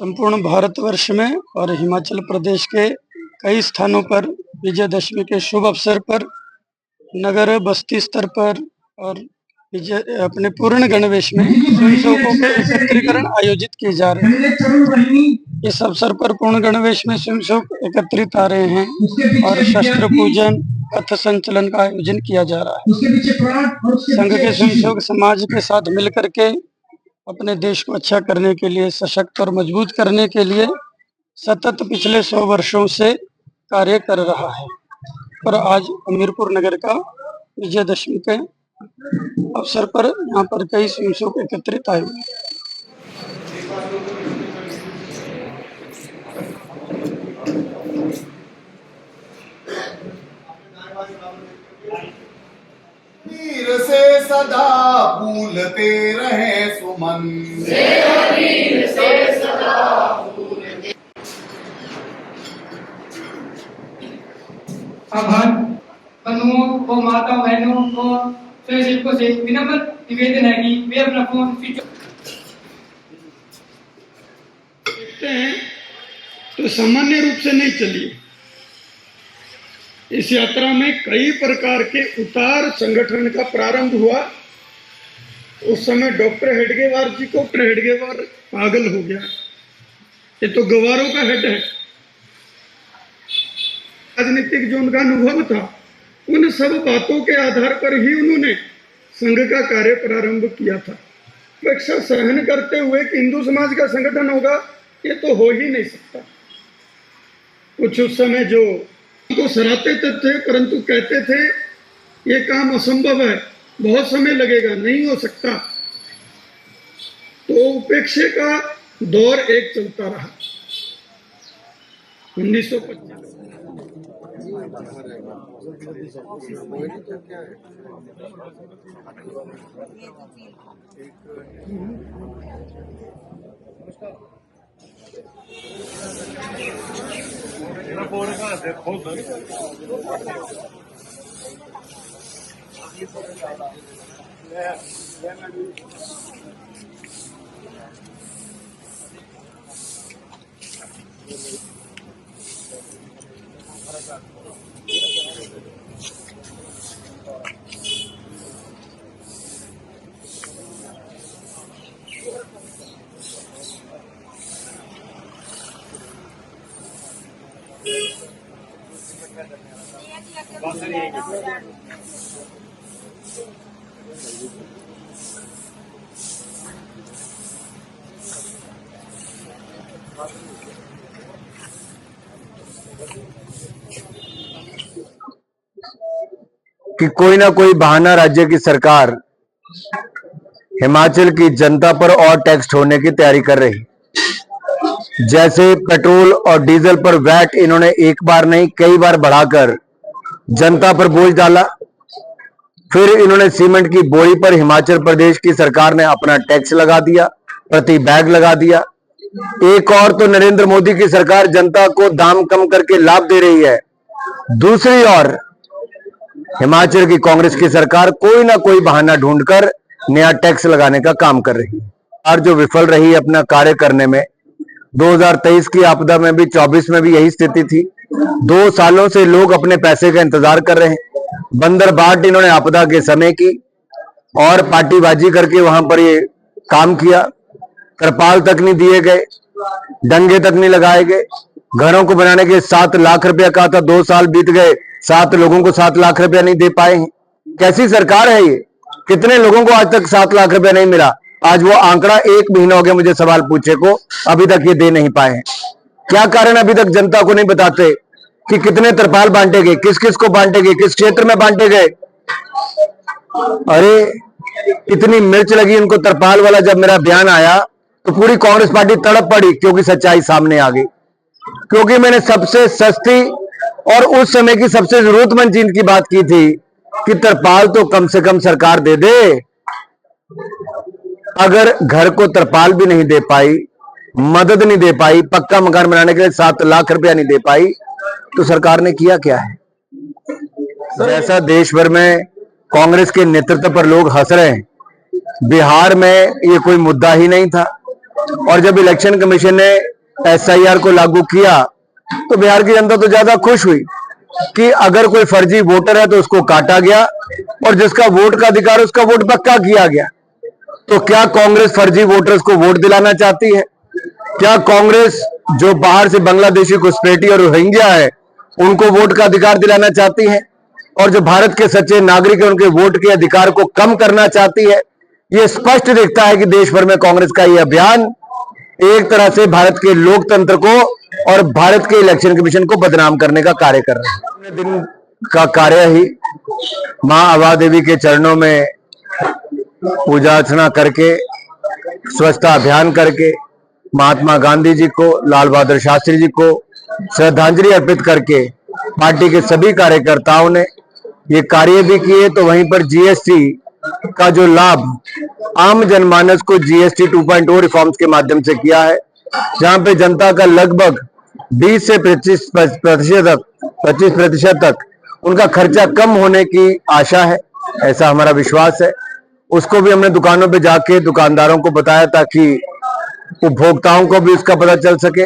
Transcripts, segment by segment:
संपूर्ण भारतवर्ष में और हिमाचल प्रदेश के कई स्थानों पर विजयदशमी के शुभ अवसर पर नगर बस्ती स्तर पर और अपने पूर्ण गणवेश में स्वयंसेवकों के एकत्रीकरण आयोजित किए जा रहे हैं। इस अवसर पर पूर्ण गणवेश में स्वयंसेवक एकत्रित आ रहे हैं और शस्त्र पूजन पथ संचलन का आयोजन किया जा रहा है। संघ के स्वयंसेवक समाज के साथ मिलकर के अपने देश को अच्छा करने के लिए, सशक्त और मजबूत करने के लिए सतत पिछले 100 वर्षों से कार्य कर रहा है और आज हमीरपुर नगर का विजयदशमी के अवसर पर यहाँ पर कई स्वयंसेवक एकत्रित आए हुए हैं। वीर से सदा फूलते रहे सुमन, वीर से सदा फूलते। आभार बंधुओं व माता बहनों और स्वयंसेवकों से विनम्र निवेदन है कि वे अपना फोन स्विच देखते हैं तो सामान्य रूप से नहीं चलिए। इस यात्रा में कई प्रकार के उतार संगठन का प्रारंभ हुआ। उस समय डॉक्टर हेडगेवार जी को हेडगेवार पागल हो गया, ये तो गवारों का हेड है। राजनीतिक जो उनका अनुभव था, उन सब बातों के आधार पर ही उन्होंने संघ का कार्य प्रारंभ किया था। अपेक्षा सहन करते हुए कि हिंदू समाज का संगठन होगा, ये तो हो ही नहीं सकता। कुछ उस समय जो को सराहते थे, परंतु कहते थे ये काम असंभव है, बहुत समय लगेगा, नहीं हो सकता। तो उपेक्षा का दौर एक चलता रहा। 1925 कि कोई ना कोई बहाना राज्य की सरकार हिमाचल की जनता पर और टैक्स छोड़ने की तैयारी कर रही। जैसे पेट्रोल और डीजल पर वैट इन्होंने एक बार नहीं कई बार बढ़ाकर जनता पर बोझ डाला। फिर इन्होंने सीमेंट की बोरी पर हिमाचल प्रदेश की सरकार ने अपना टैक्स लगा दिया, प्रति बैग लगा दिया। एक और तो नरेंद्र मोदी की सरकार जनता को दाम कम करके लाभ दे रही है, दूसरी ओर हिमाचल की कांग्रेस की सरकार कोई ना कोई बहाना ढूंढकर नया टैक्स लगाने का काम कर रही है। और जो विफल रही अपना कार्य करने में, 2023 की आपदा में भी 24 में भी यही स्थिति थी। 2 सालों से लोग अपने पैसे का इंतजार कर रहे हैं। बंदरबाट इन्होंने आपदा के समय की और पार्टीबाजी करके वहां पर ये काम किया। तरपाल तक नहीं दिए गए, डंगे तक नहीं लगाए गए। घरों को बनाने के 7 लाख रुपया कहा था, 2 साल बीत गए, 7 लोगों को 7 लाख रुपया नहीं दे पाए हैं। कैसी सरकार है ये? कितने लोगों को आज तक 7 लाख रुपया नहीं मिला? आज वो आंकड़ा 1 महीना हो गया मुझे सवाल पूछे को, अभी तक ये दे नहीं पाए हैं। क्या कारण अभी तक जनता को नहीं बताते कि कितने तरपाल बांटे गए, किस किस को बांटे गए, किस क्षेत्र में बांटे गए। अरे इतनी मिर्च लगी उनको तरपाल वाला। जब मेरा बयान आया तो पूरी कांग्रेस पार्टी तड़प पड़ी, क्योंकि सच्चाई सामने आ गई। क्योंकि मैंने सबसे सस्ती और उस समय की सबसे जरूरतमंद चीज की बात की थी कि तरपाल तो कम से कम सरकार दे दे। अगर घर को तरपाल भी नहीं दे पाई, मदद नहीं दे पाई, पक्का मकान बनाने के लिए 7 लाख रुपया नहीं दे पाई, तो सरकार ने किया क्या है? जैसा देश भर में कांग्रेस के नेतृत्व पर लोग हंस रहे हैं, बिहार में ये कोई मुद्दा ही नहीं था। और जब इलेक्शन कमीशन ने SIR को लागू किया तो बिहार की जनता तो ज्यादा खुश हुई कि अगर कोई फर्जी वोटर है तो उसको काटा गया और जिसका वोट का अधिकार उसका वोट पक्का किया गया। तो क्या कांग्रेस फर्जी वोटर्स को वोट दिलाना चाहती है? क्या कांग्रेस जो बाहर से बांग्लादेशी घुसपैठी और रोहिंग्या है उनको वोट का अधिकार दिलाना चाहती है? और जो भारत के सच्चे नागरिक है उनके वोट के अधिकार को कम करना चाहती है? ये स्पष्ट दिखता है कि देश भर में कांग्रेस का ये अभियान एक तरह से भारत के लोकतंत्र को और भारत के इलेक्शन कमीशन को बदनाम करने का कार्य कर रहा है। दिन का कार्य ही मां आभा देवी के चरणों में पूजा अर्चना करके, स्वच्छता अभियान करके, महात्मा गांधी जी को, लाल बहादुर शास्त्री जी को श्रद्धांजलि अर्पित करके पार्टी के सभी कार्यकर्ताओं ने ये कार्य भी किए। तो वहीं पर GST का जो लाभ आम जनमानस को GST 2.0 रिफॉर्म्स के माध्यम से किया है, जहां पे जनता का लगभग 20 से 25% तक उनका खर्चा कम होने की आशा है, ऐसा हमारा विश्वास है। उसको भी हमने दुकानों पे जाके दुकानदारों को बताया ताकि उपभोक्ताओं को भी उसका पता चल सके।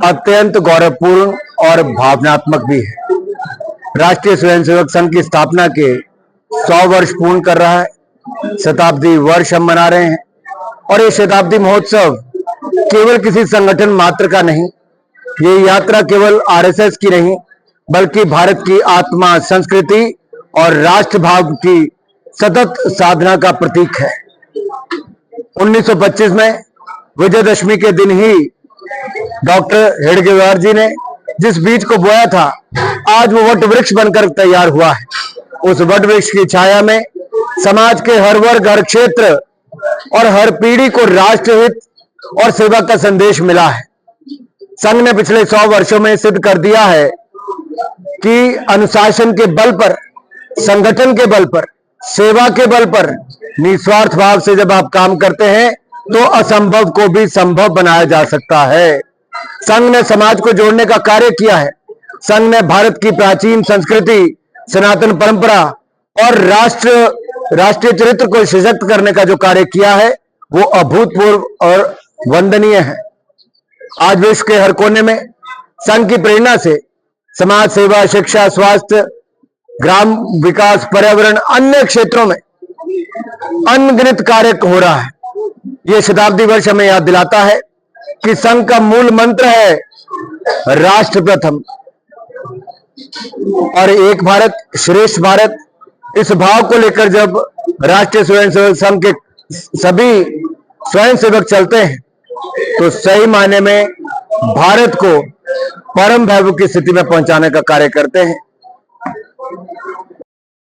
अत्यंत गौरवपूर्ण और भावनात्मक भी है। राष्ट्रीय स्वयंसेवक संघ की स्थापना के 100 वर्ष पूर्ण कर रहा है, शताब्दी वर्ष हम मना रहे हैं। और ये शताब्दी महोत्सव केवल किसी संगठन मात्र का नहीं, ये यात्रा केवल RSS की नहीं बल्कि भारत की आत्मा, संस्कृति और राष्ट्रभाव की सतत साधना का प्रतीक है। 1925 में विजयदशमी के दिन ही डॉक्टर हेडगेवार जी ने जिस बीज को बोया था, आज वो वट वृक्ष बनकर तैयार हुआ है। उस वट वृक्ष की छाया में समाज के हर वर्ग, हर क्षेत्र और हर पीढ़ी को राष्ट्रहित और सेवा का संदेश मिला है। संघ ने पिछले 100 वर्षों में सिद्ध कर दिया है कि अनुशासन के बल पर, संगठन के बल पर, सेवा के बल पर, निस्वार्थ भाव से जब आप काम करते हैं तो असंभव को भी संभव बनाया जा सकता है। संघ ने समाज को जोड़ने का कार्य किया है। संघ ने भारत की प्राचीन संस्कृति, सनातन परंपरा और राष्ट्रीय चरित्र को सशक्त करने का जो कार्य किया है वो अभूतपूर्व और वंदनीय है। आज विश्व के हर कोने में संघ की प्रेरणा से समाज सेवा, शिक्षा, स्वास्थ्य, ग्राम विकास, पर्यावरण, अन्य क्षेत्रों में अनगिनत कार्य हो रहा है। ये शताब्दी वर्ष हमें याद दिलाता है कि संघ का मूल मंत्र है राष्ट्र प्रथम और एक भारत श्रेष्ठ भारत। इस भाव को लेकर जब राष्ट्रीय स्वयंसेवक संघ के सभी स्वयंसेवक चलते हैं तो सही मायने में भारत को परम वैभव की स्थिति में पहुंचाने का कार्य करते हैं।